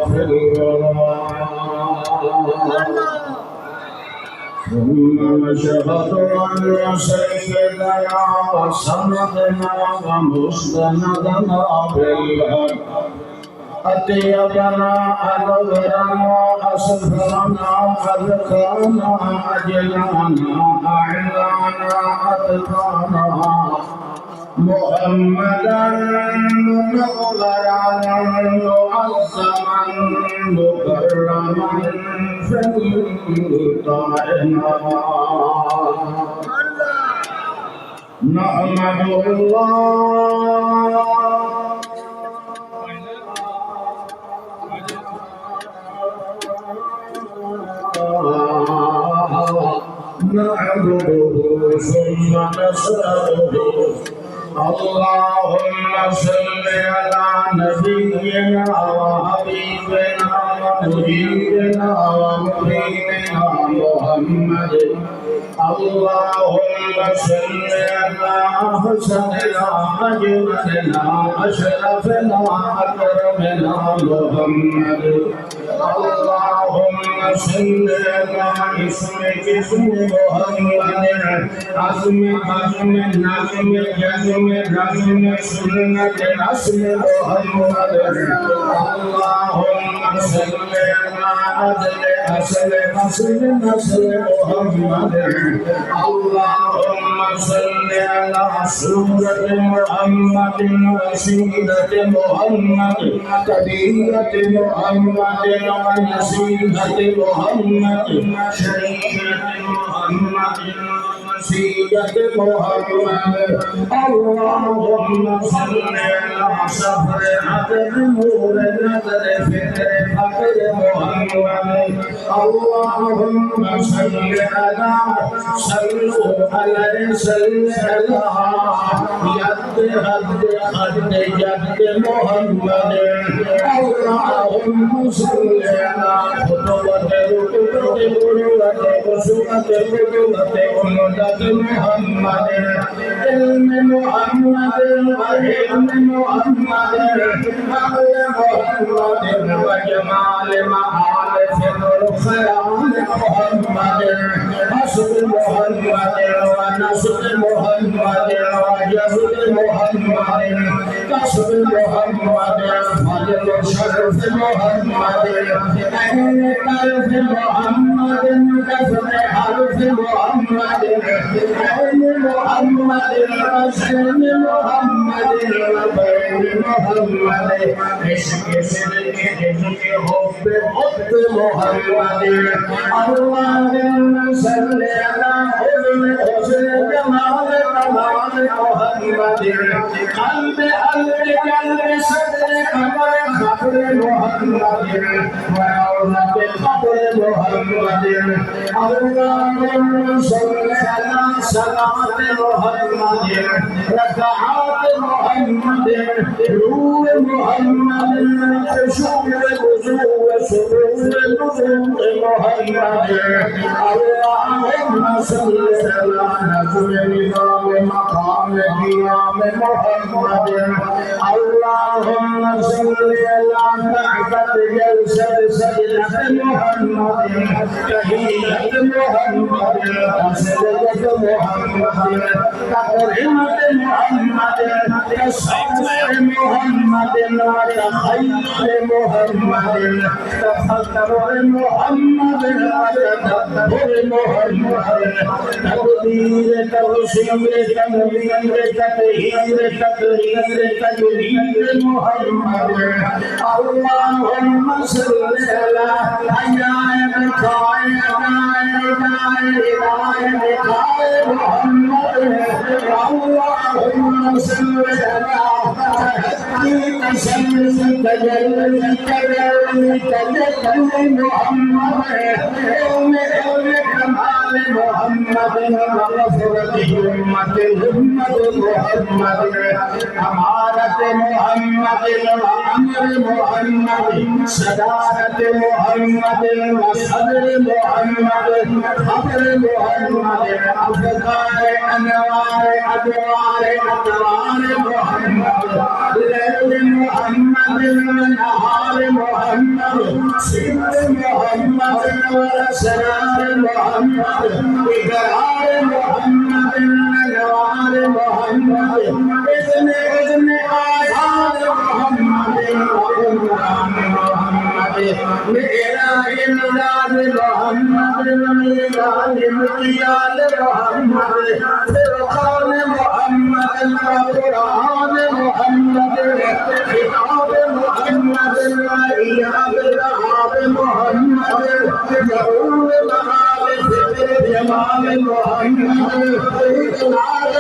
في الورى ثم نشهد أن سيدنا وسندنا ومسندنا بالحق أطيبنا أنورنا أسفرنا أذكرنا أجلنا أعلانا أتقانا محمدا منورا معظما مكرما في الكائنات نحمد الله نعبده ثم نسأله اللهم صل على نبينا وحبيبنا ونبينا ومبيننا محمد اللهم صل على حسننا أجملنا أشرفنا أكرمنا محمد اللهم صل على اسمك اسم محمد عزم نظم جزم سنة اسم محمد اللهم صل على أصل نسل محمد اللهم صل على سورة محمد وسيلة محمد كبيرة محمد ونسيلة محمد شريفة محمد وسيلة محمد اللهم صل على صبر عدل نور نذر فكر فقر محمد اللهم صل على صلوا عليه صل على يد حد حد جد محمد اللهم صل على خطوة ركوبة بلوة وسوءة قدوة ونودة محمد علم محمد وحلم محمد عقل محمد وجمال معارف الخيال محمد حسب محمد ونصر محمد وجهد محمد كسب محمد فضل شرف محمد أهل قلب محمد كسر حرف محمد أهل محمد وسلم محمد وبين محمد عشق سلك عشق حب حب محمد اللهم صل على حسن حسن جمال كمال محمد قلب قلب صدر قبر قبر محمد وعورة قبر محمد اللهم صل على صلاة محمد ركعات محمد نور محمد خشوع وجوه سرور نزول محمد اللهم صل على نجم نظام مقام قيام محمد اللهم صل على كعبة جلسة سجدة محمد تحية محمد سجدة محمد تكريمة محمد تصور محمد وتخيل محمد تفكر محمد وتدبر محمد تقدير تبصير تنوير تطهير تقرير تجريد محمد اللهم صل على حياة محمد اللهم صل على تسلم تجلي محمد كمال محمد وغفرته أمة محمد أمانة محمد وأمر محمد صدارة محمد وصدر محمد خبر محمد أفكار أنوار أدوار أطوار محمد ليل محمد ونهار محمد سر محمد وأسرار محمد إقرار محمد ونوار محمد إذن آيات محمد وقرآن محمد مئراج ميلاد محمد وميلاد مقيال محمد فرقان محمد وقرآن محمد خطاب محمد وإياب رهاب محمد يقول مآل ذكر جمال محمد إقرار